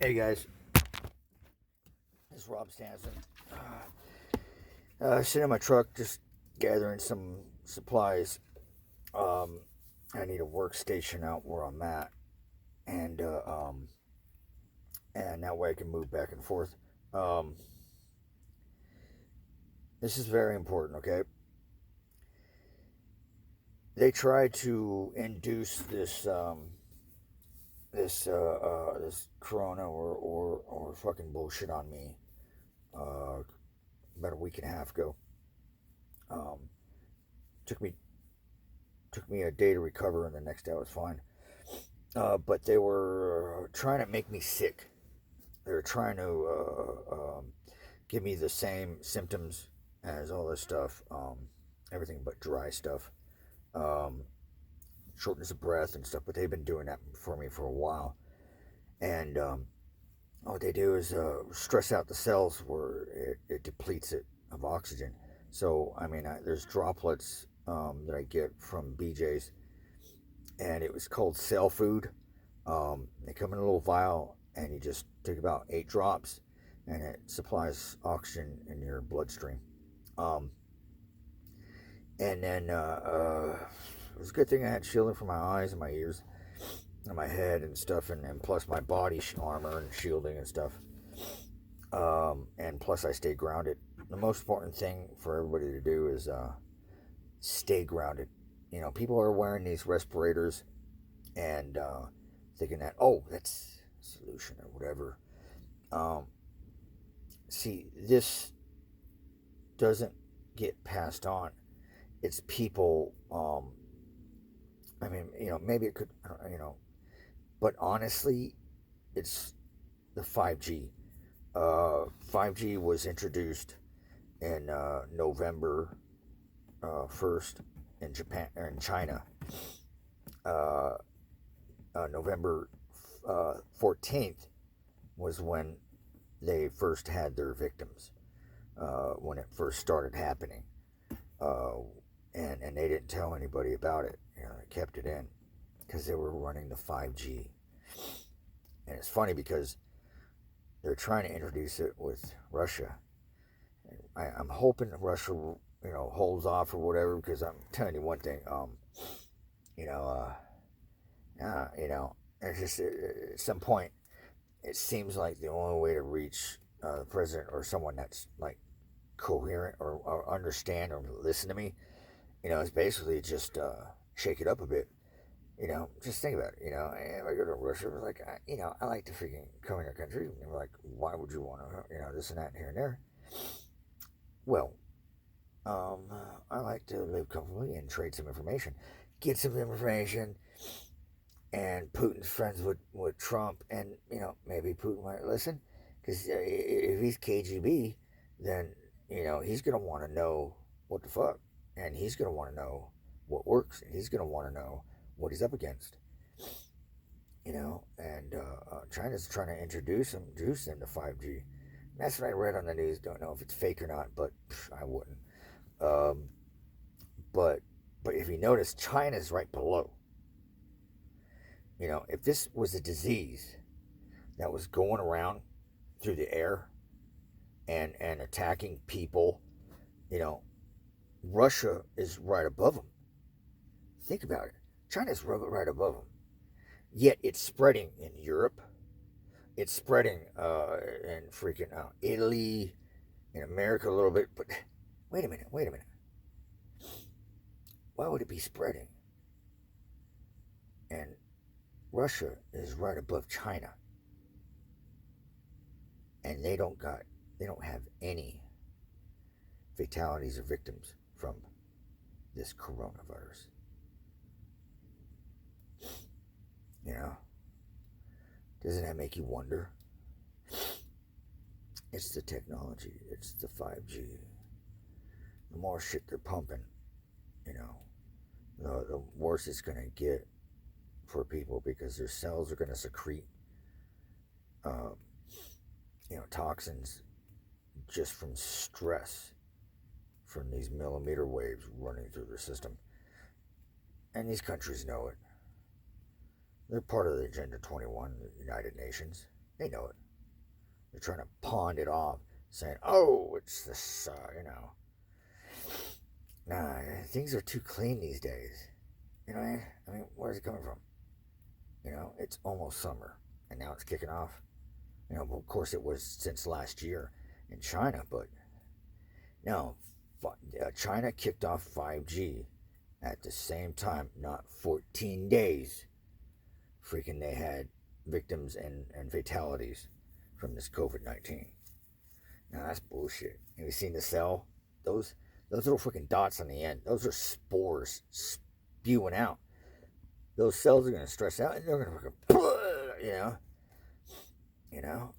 Hey guys, this is Rob Stanson. Sitting in my truck, just gathering some supplies. I need a workstation out where I'm at, and and that way I can move back and forth. Um, this is very important. Okay, they tried to induce this corona or fucking bullshit on me uh, about a week and a half ago. Um, took me took me a day to recover, and the next day I was fine. But they were trying to make me sick. They were trying to give me the same symptoms as all this stuff, everything but dry stuff, um, shortness of breath and stuff. But they've been doing that for me for a while, and what they do is stress out the cells where it depletes it of oxygen. So I mean, there's droplets that I get from BJ's, and it was called cell food. They come in a little vial, and you just take about 8 drops, and it supplies oxygen in your bloodstream. Um, and then it was a good thing I had shielding for my eyes and my ears and my head and stuff, and plus my body armor and shielding and stuff. And plus I stay grounded. The most important thing for everybody to do is stay grounded. You know, people are wearing these respirators and thinking that, oh, that's a solution or whatever. Um, See, this doesn't get passed on. It's people. I mean, maybe it could, but honestly, it's the 5G. 5G was introduced in November 1st in Japan or in China. Uh, November 14th was when they first had their victims, when it first started happening. Uh, and they didn't tell anybody about it. They kept it in because they were running the 5G. And it's funny because they're trying to introduce it with Russia. I'm hoping Russia, holds off or whatever, because I'm telling you one thing, you know, it's just at some point, it seems like the only way to reach the president or someone that's like coherent or understand or listen to me, is basically just shake it up a bit. Just think about it. If I go to Russia, we're like, I like to freaking come in your country. And we're like, why would you want to, this and that and here and there? Well, um, I like to live comfortably and trade some information, get some information. And Putin's friends with Trump, and maybe Putin might listen, because if he's KGB, then he's gonna want to know what the fuck, and he's gonna want to know what works, and he's gonna want to know what he's up against. And China's trying to introduce them to 5G. That's what I read on the news. Don't know if it's fake or not, but I wouldn't. Um, but if you notice, China's right below. If this was a disease that was going around through the air and attacking people, you know, Russia is right above them. Think about it. China's right above them. Yet it's spreading in Europe. It's spreading in freaking Italy, in America a little bit. But wait a minute. Why would it be spreading? And Russia is right above China, and they don't have any fatalities or victims from this coronavirus. Doesn't that make you wonder? It's the technology. It's the 5G. The more shit they're pumping, you know, the worse it's gonna get for people, because their cells are gonna secrete, uh, toxins just from stress from these millimeter waves running through their system. And these countries know it. They're part of the Agenda 21, the United Nations. They know it. They're trying to pawn it off, saying, "Oh, it's this, Nah, things are too clean these days. You know what I mean? Where's it coming from? It's almost summer, and now it's kicking off. Well, of course it was since last year in China, but no, China kicked off 5G at the same time, not 14 days. Freaking they had victims and fatalities from this COVID-19. Now that's bullshit. Have you seen the cell? Those little freaking dots on the end, those are spores spewing out. Those cells are going to stress out and they're going to fucking,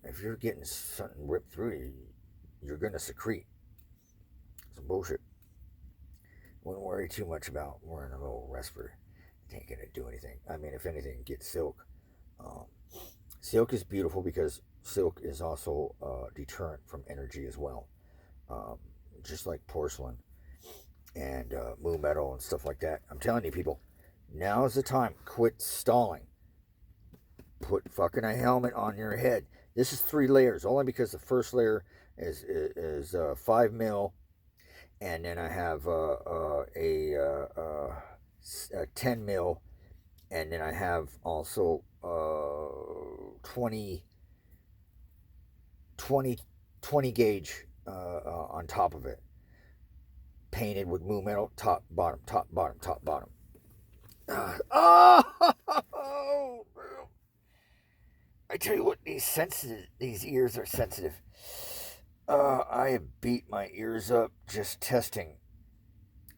if you're getting something ripped through you, you're going to secrete some bullshit. Wouldn't worry too much about wearing a little respirator. It ain't going to do anything. If anything, get silk. Silk is beautiful because silk is also a deterrent from energy as well. Just like porcelain and moo metal and stuff like that. I'm telling you, people, now is the time. Quit stalling. Put fucking a helmet on your head. This is 3 layers, only because the first layer is 5 mil, and then I have a 10 mil, and then I have also 20 gauge on top of it, painted with moo metal, top, bottom, top, bottom, top, bottom. I tell you what, these ears are sensitive. I have beat my ears up just testing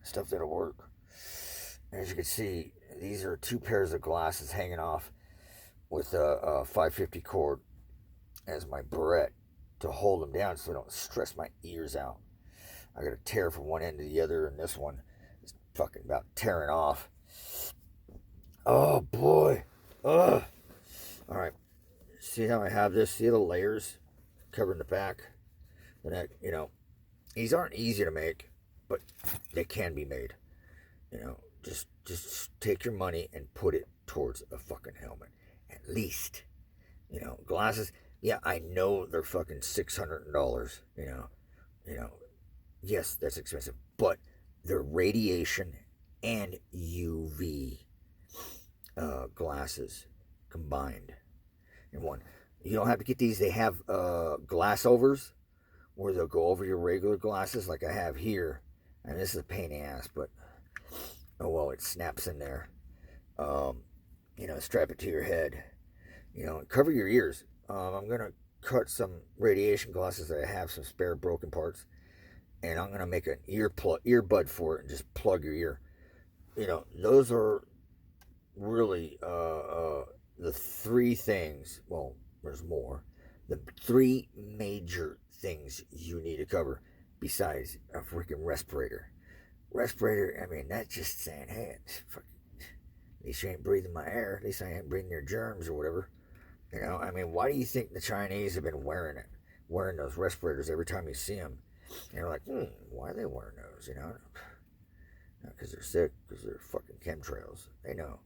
stuff that'll work. As you can see, these are 2 pairs of glasses hanging off with a 550 cord as my barrette to hold them down so I don't stress my ears out. I got to tear from one end to the other, and this one is fucking about tearing off. Oh boy. Ugh. All right. See how I have this? See the layers covering the back, the neck. These aren't easy to make, but they can be made. Just take your money and put it towards a fucking helmet, at least. Glasses. Yeah, I know they're fucking $600. Yes, that's expensive, but they're radiation and UV glasses combined in one. You don't have to get these. They have glass overs where they'll go over your regular glasses like I have here. And this is a pain in the ass, but oh well, it snaps in there. Strap it to your head. Cover your ears. I'm going to cut some radiation glasses that I have, some spare broken parts. And I'm going to make an earbud for it and just plug your ear. Those are really the 3 things. Well, there's more. The 3 major things you need to cover besides a freaking respirator. Respirator, that's just saying, hey, at least you ain't breathing my air. At least I ain't breathing your germs or whatever. Why do you think the Chinese have been wearing those respirators every time you see them? And you're like, why are they wearing those? Because they're sick, because they're fucking chemtrails. They know.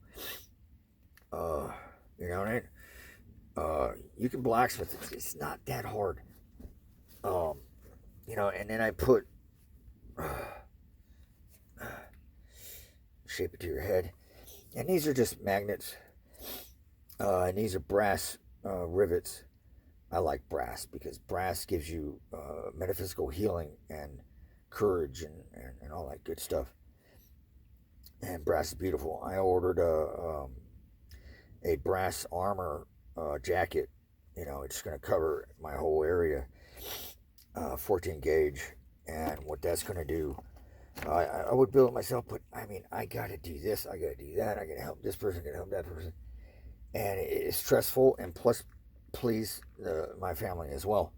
You can blacksmith it. It's not that hard. And then I put shape it to your head. And these are just magnets. And these are brass rivets. I like brass because brass gives you metaphysical healing and courage and all that good stuff. And brass is beautiful. I ordered a brass armor jacket. It's going to cover my whole area. 14 gauge. And what that's going to do, I would build it myself, but I got to do this. I got to do that. I got to help this person. I got to help that person. And it's stressful, and plus please my family as well.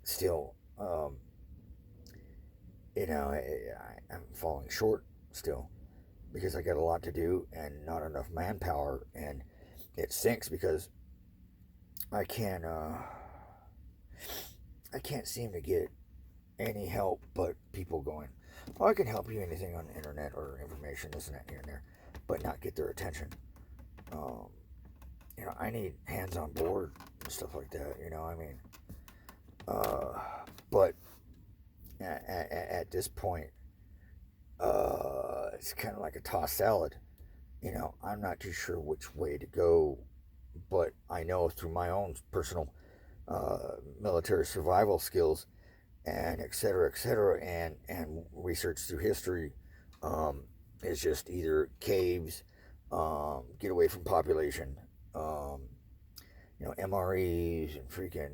Still, I'm falling short still because I got a lot to do and not enough manpower, and it sinks because I can't seem to get any help but people going, oh, I can help you anything on the internet or information, this and that, here and there, but not get their attention. I need hands on board and stuff like that. But at this point, it's kind of like a tossed salad. I'm not too sure which way to go, but I know through my own personal military survival skills and et cetera, and research through history, um, is just either caves, get away from population, um, MREs and freaking,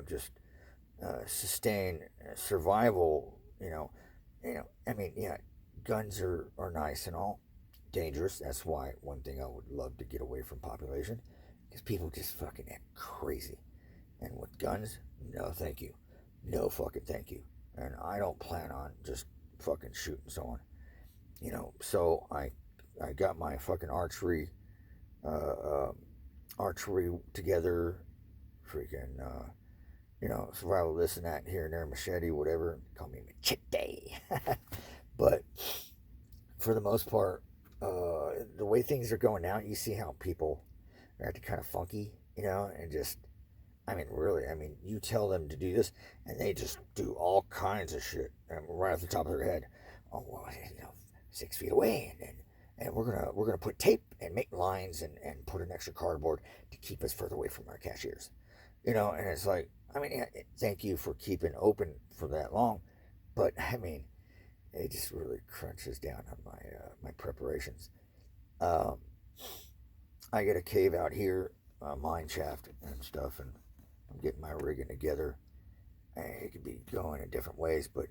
just sustain survival. I mean, yeah, guns are nice and all, dangerous. That's why one thing I would love to get away from population, because people just fucking act crazy. And with guns, no thank you. No fucking thank you. And I don't plan on just fucking shooting someone. So I got my fucking uh, uh, archery together, freaking, survival this and that, here and there, machete, whatever. Call me machete. But for the most part, the way things are going now, you see how people are acting kind of funky, and just, I mean, really, you tell them to do this, and they just do all kinds of shit right off the top of their head. Oh, well, 6 feet away, and we're gonna put tape and make lines and put an extra cardboard to keep us further away from our cashiers. And it's like, yeah, thank you for keeping open for that long, but it just really crunches down on my preparations. Um, I get a cave out here, a mine shaft and stuff, and I'm getting my rigging together. It could be going in different ways, but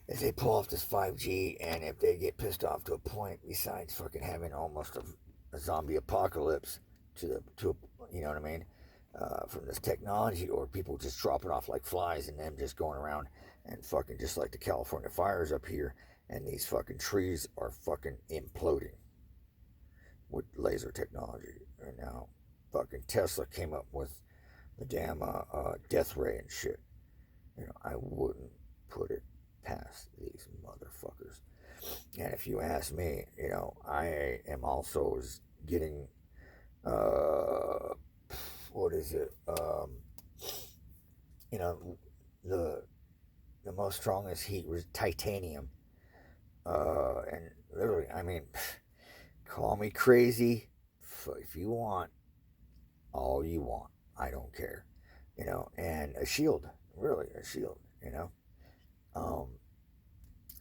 if they pull off this 5G, and if they get pissed off to a point, besides fucking having almost a zombie apocalypse to you know what I mean, from this technology, or people just dropping off like flies and them just going around and fucking just like the California fires up here, and these fucking trees are fucking imploding with laser technology. And now fucking Tesla came up with the damn death ray and shit. I wouldn't put it past these motherfuckers. And if you ask me, I am also getting what is it? You know, the the most strongest heat was titanium. And literally, call me crazy if you want, all you want. I don't care. And a shield, really a shield. Um,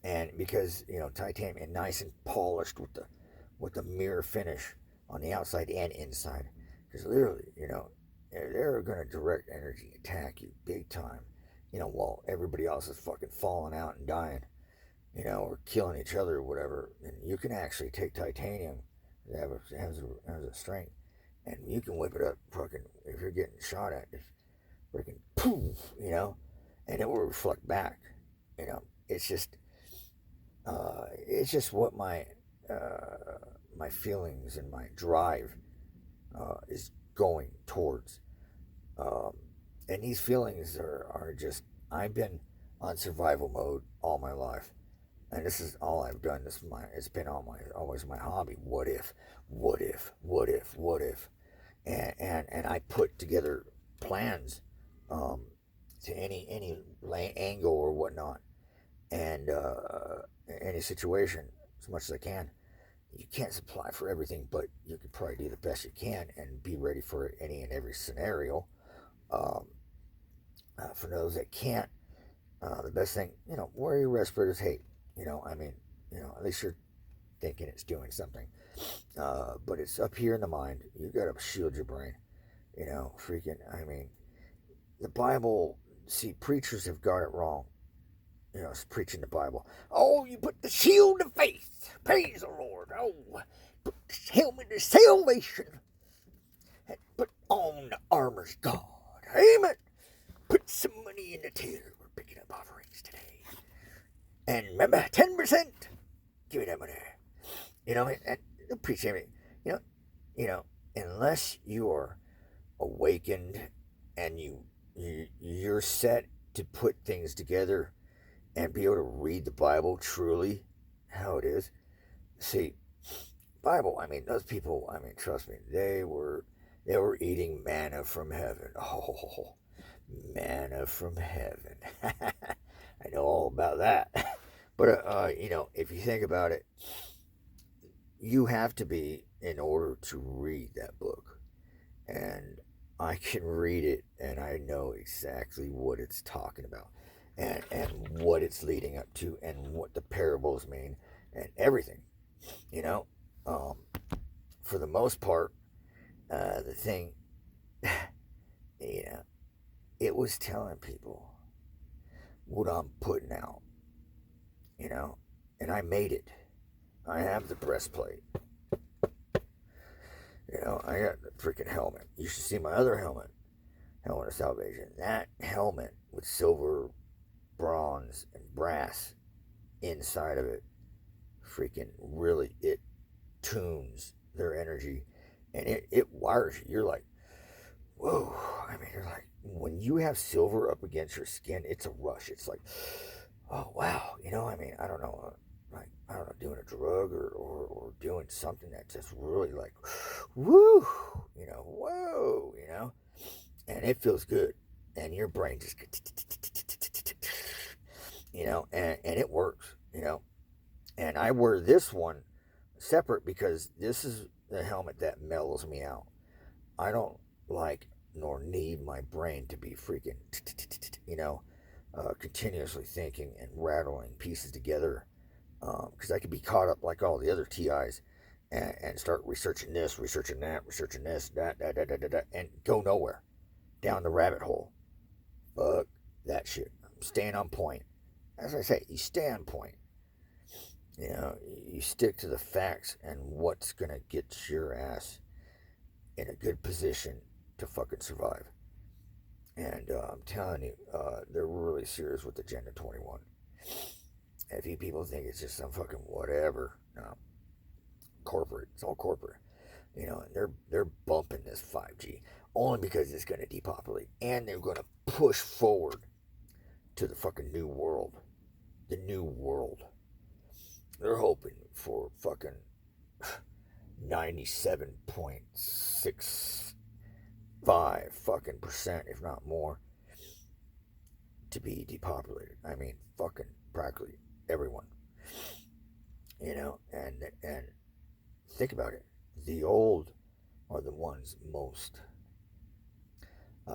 and because titanium and nice and polished with the mirror finish on the outside and inside, because literally, they're going to direct energy attack you big time. While everybody else is fucking falling out and dying, or killing each other or whatever. And you can actually take titanium that has a strength, and you can whip it up fucking if you're getting shot at, just freaking poof, and it will reflect back. It's just what my feelings and my drive is going towards. Um, and these feelings are just, I've been on survival mode all my life. And this is all I've done. It's been always my hobby. What if, what if, what if, what if? And I put together plans to any angle or whatnot, and any situation as much as I can. You can't supply for everything, but you can probably do the best you can and be ready for any and every scenario. Um, for those that can't, the best thing, wear your respirators. Hey, at least you're thinking it's doing something. But it's up here in the mind. You gotta shield your brain. The Bible. See, preachers have got it wrong. It's preaching the Bible. Oh, you put the shield of faith. Praise the Lord. Oh, put the helmet of salvation. And put on the armor of God. Amen. Put some money in the till. We're picking up offerings today. And remember, 10%. Give me that money. And appreciate it. Unless you are awakened and you're set to put things together and be able to read the Bible truly how it is. See, Bible. I mean, those people. I mean, trust me, they were eating manna from heaven. Oh, manna from heaven. I know all about that. But if you think about it, you have to be in order to read that book, and I can read it, and I know exactly what it's talking about, and what it's leading up to, and what the parables mean, and everything. You know, um, for the most part, the thing, you know, it was telling people what I'm putting out. You know, and I made it. I have the breastplate. I got the freaking helmet. You should see my other helmet, helmet of salvation. That helmet with silver, bronze, and brass inside of it, freaking really, it tunes their energy, and it wires you. You're like, whoa. I mean, you're like, when you have silver up against your skin, it's a rush. It's like, oh wow. I mean, I don't know. Like, I don't know, doing a drug or doing something that just really like, woo, whoa, and it feels good. And your brain just, and it works, And I wear this one separate because this is the helmet that mellows me out. I don't like nor need my brain to be freaking, continuously thinking and rattling pieces together, because I could be caught up like all the other TIs and start researching this, researching that, researching this, that, and go nowhere down the rabbit hole. Fuck that shit. I'm staying on point. As I say, you stay on point. You stick to the facts and what's gonna get your ass in a good position to fucking survive. And I'm telling you, they're really serious with Agenda 21. If you people think it's just some fucking whatever, no, corporate. It's all corporate. And they're bumping this 5G only because it's going to depopulate, and they're going to push forward to the fucking new world. The new world. They're hoping for fucking 97.65 fucking percent, if not more, to be depopulated. I mean, fucking practically everyone. And think about it. The old are the ones most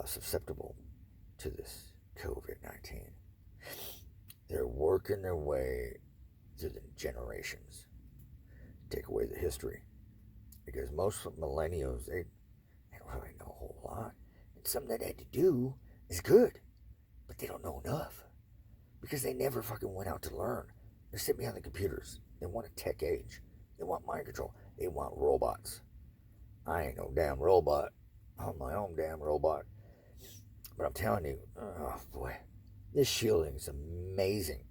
susceptible to this COVID-19. They're working their way through the generations. Take away the history. Because most millennials, they don't really know a whole lot. And something that they had to do is good. But they don't know enough. Because they never fucking went out to learn. They're sitting behind the computers. They want a tech age. They want mind control. They want robots. I ain't no damn robot. I'm my own damn robot. But I'm telling you, oh boy, this shielding is amazing.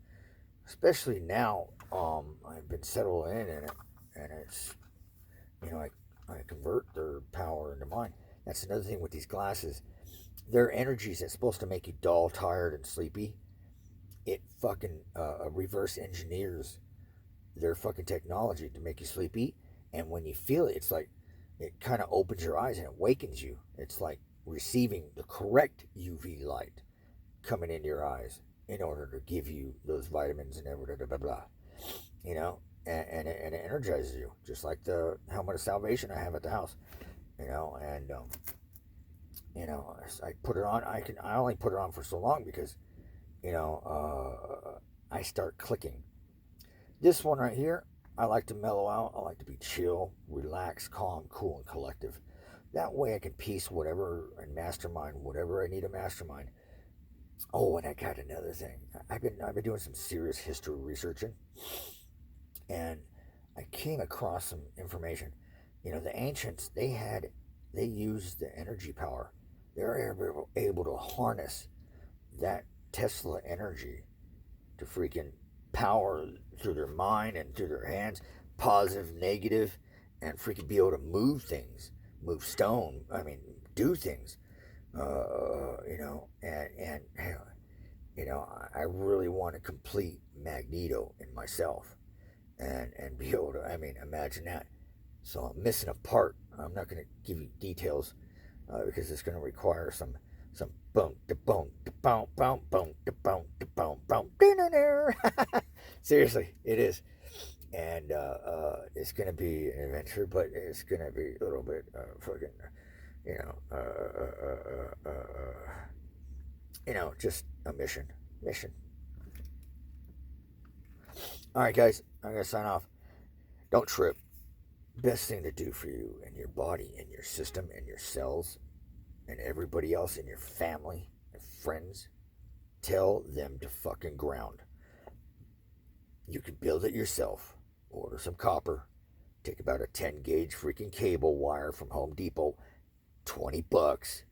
Especially now, I've been settled in it, and it's, I convert their power into mine. That's another thing with these glasses. Their energies that's supposed to make you dull, tired, and sleepy, it fucking reverse engineers their fucking technology to make you sleepy. And when you feel it, it's like it kind of opens your eyes and it wakens you. It's like receiving the correct UV light coming into your eyes in order to give you those vitamins and everything, blah, blah, blah. And it energizes you, just like the helmet of salvation I have at the house. And I put it on. I only put it on for so long because I start clicking. This one right here, I like to mellow out. I like to be chill, relaxed, calm, cool, and collective. That way I can piece whatever and mastermind whatever I need to mastermind. Oh, and I got another thing. I've been doing some serious history researching, and I came across some information. The ancients, they used the energy power. They're able to harness that Tesla energy to freaking power through their mind and through their hands, positive, negative, and freaking be able to move things, move stone. I mean, do things. I really want to complete Magneto in myself, and be able to. I mean, imagine that. So I'm missing a part. I'm not going to give you details because it's going to require some boom da boom da boom boom boom da boom da boom boom. Seriously, it is, and it's going to be an adventure, but it's going to be a little bit fucking, you know, just a mission. All right, guys, I'm going to sign off. Don't trip. Best thing to do for you and your body and your system and your cells and everybody else in your family and friends, tell them to fucking ground. You can build it yourself. Order some copper. Take about a 10 gauge freaking cable wire from Home Depot, $20.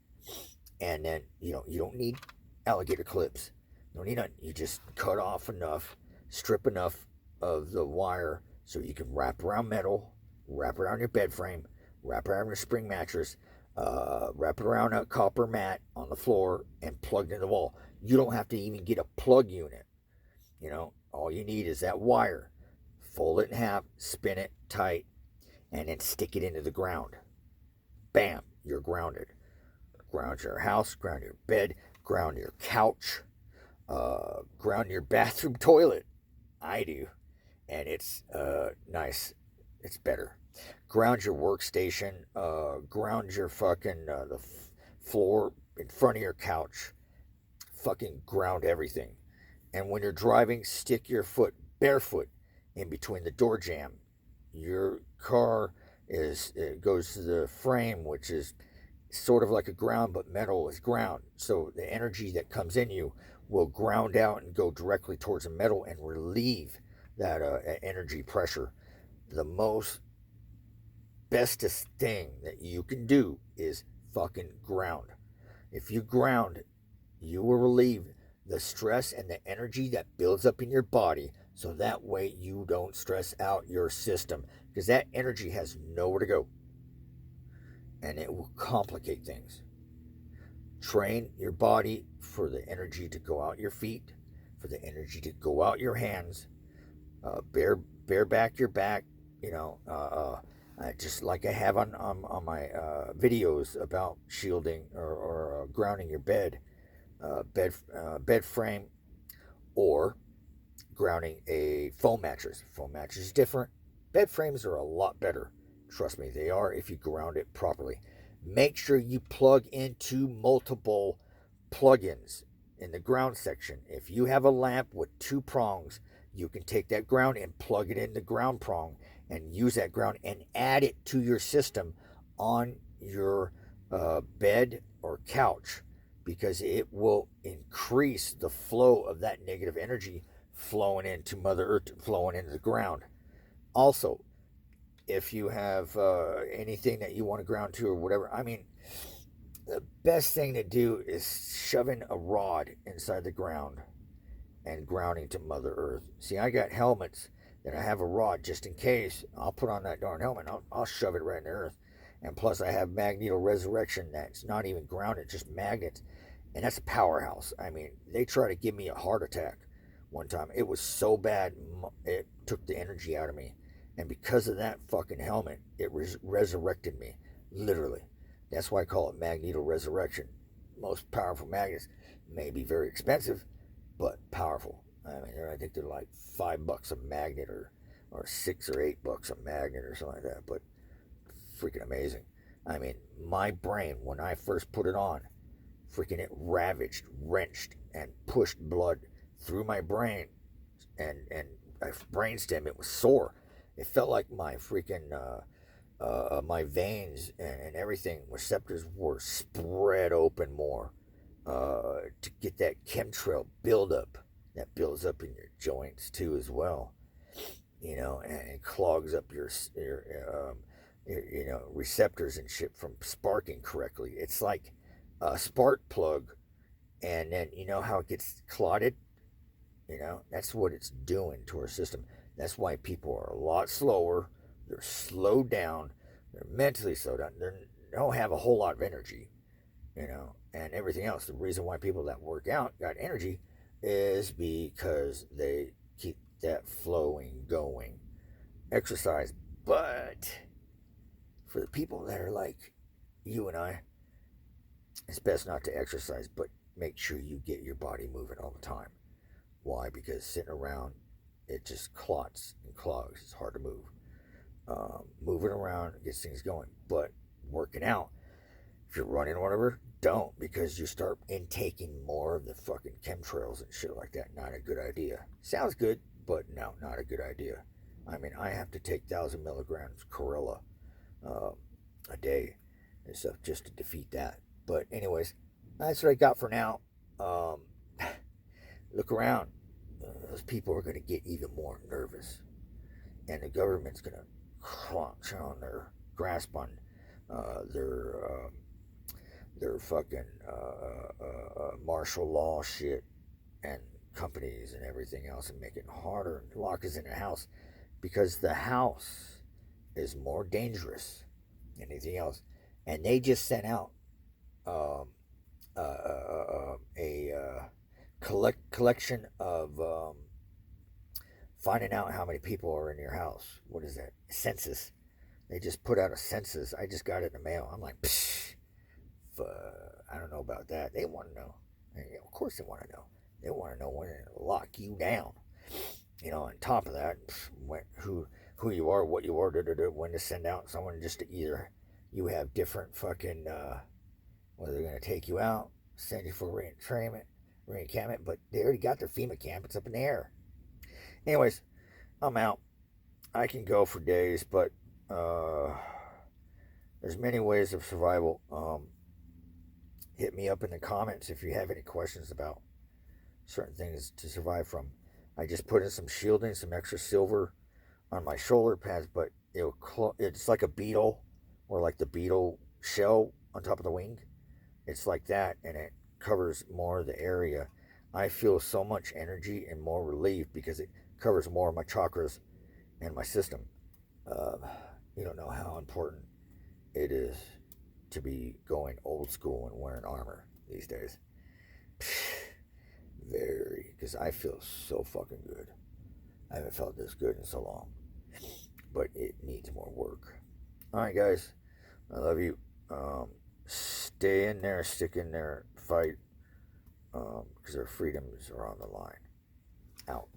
And then, you don't need alligator clips. You don't need nothing. You just cut off enough, strip enough of the wire so you can wrap around metal, wrap around your bed frame, wrap around your spring mattress, wrap it around a copper mat on the floor, and plug it in the wall. You don't have to even get a plug unit. All you need is that wire. Fold it in half, spin it tight, and then stick it into the ground. Bam, you're grounded. Ground your house, ground your bed, ground your couch, ground your bathroom toilet. I do. And it's nice. It's better. Ground your workstation. Ground your fucking the floor in front of your couch. Fucking ground everything. And when you're driving, stick your foot barefoot in between the door jamb. Your car it goes to the frame, which is sort of like a ground, but metal is ground. So the energy that comes in you will ground out and go directly towards the metal and relieve that energy pressure. The most bestest thing that you can do is fucking ground. If you ground, you will relieve the stress and the energy that builds up in your body, so that way you don't stress out your system, because that energy has nowhere to go and it will complicate things. Train your body for the energy to go out your feet, for the energy to go out your hands. Bare back your back, just like I have on my videos about shielding or grounding your bed frame, or grounding a foam mattress. Foam mattress is different. Bed frames are a lot better. Trust me, they are if you ground it properly. Make sure you plug into multiple plugins in the ground section. If you have a lamp with 2 prongs, you can take that ground and plug it in the ground prong and use that ground and add it to your system on your bed or couch, because it will increase the flow of that negative energy flowing into Mother Earth, flowing into the ground. Also, if you have anything that you want to ground to or whatever, the best thing to do is shoving a rod inside the ground and grounding to Mother Earth. See, I got helmets that I have a rod just in case. I'll put on that darn helmet and I'll shove it right in the earth. And plus, I have magneto resurrection that's not even grounded, just magnets. And that's a powerhouse. They tried to give me a heart attack one time. It was so bad, it took the energy out of me. And because of that fucking helmet, it resurrected me, literally. That's why I call it magneto resurrection. Most powerful magnets may be very expensive, but powerful. I think they're like $5 a magnet, or $6 or $8 a magnet or something like that. But freaking amazing. My brain, when I first put it on, freaking it ravaged, wrenched, and pushed blood through my brain, and my brainstem. It was sore. It felt like my freaking my veins and everything, receptors were spread open more to get that chemtrail buildup that builds up in your joints too as well. And clogs up your receptors and shit from sparking correctly. It's like a spark plug, and then how it gets clotted. That's what it's doing to our system. That's why people are a lot slower. They're slowed down. They're mentally slowed down. They don't have a whole lot of energy, and everything else. The reason why people that work out got energy is because they keep that flowing going. Exercise, but for the people that are like you and I, it's best not to exercise, but make sure you get your body moving all the time. Why? Because sitting around, it just clots and clogs. It's hard to move. Moving around gets things going, but working out, if you're running or whatever, don't, because you start intaking more of the fucking chemtrails and shit like that. Not a good idea. Sounds good, but no, not a good idea. I mean, I have to take 1,000 milligrams Corilla uh, a day and stuff just to defeat that. But anyways, that's what I got for now. Um, look around. Those people are going to get even more nervous, and the government's going to crunch on their grasp on uh, their uh, their fucking martial law shit and companies and everything else, and make it harder and lock us in a house, because the house is more dangerous than anything else. And they just sent out um, a collection of finding out how many people are in your house. What is that? Census. They just put out a census. I just got it in the mail. I'm like, psh, I don't know about that. They want to know. And, of course they want to know. They want to know when to lock you down. On top of that, who you are, what you are, when to send out someone just to either you have different fucking, whether they're going to take you out, send you for reencampment, but they already got their FEMA camp. It's up in the air. Anyways, I'm out. I can go for days, but there's many ways of survival. Hit me up in the comments if you have any questions about certain things to survive from. I just put in some shielding, some extra silver on my shoulder pads, but it's like a beetle, or like the beetle shell on top of the wing. It's like that, and it covers more of the area. I feel so much energy and more relief because it covers more of my chakras and my system. Uh, you don't know how important it is to be going old school and wearing armor these days. Very, because I feel so fucking good. I haven't felt this good in so long, but it needs more work. All right, guys, I love you. Stay in there, stick in there, fight, because our freedoms are on the line. Out.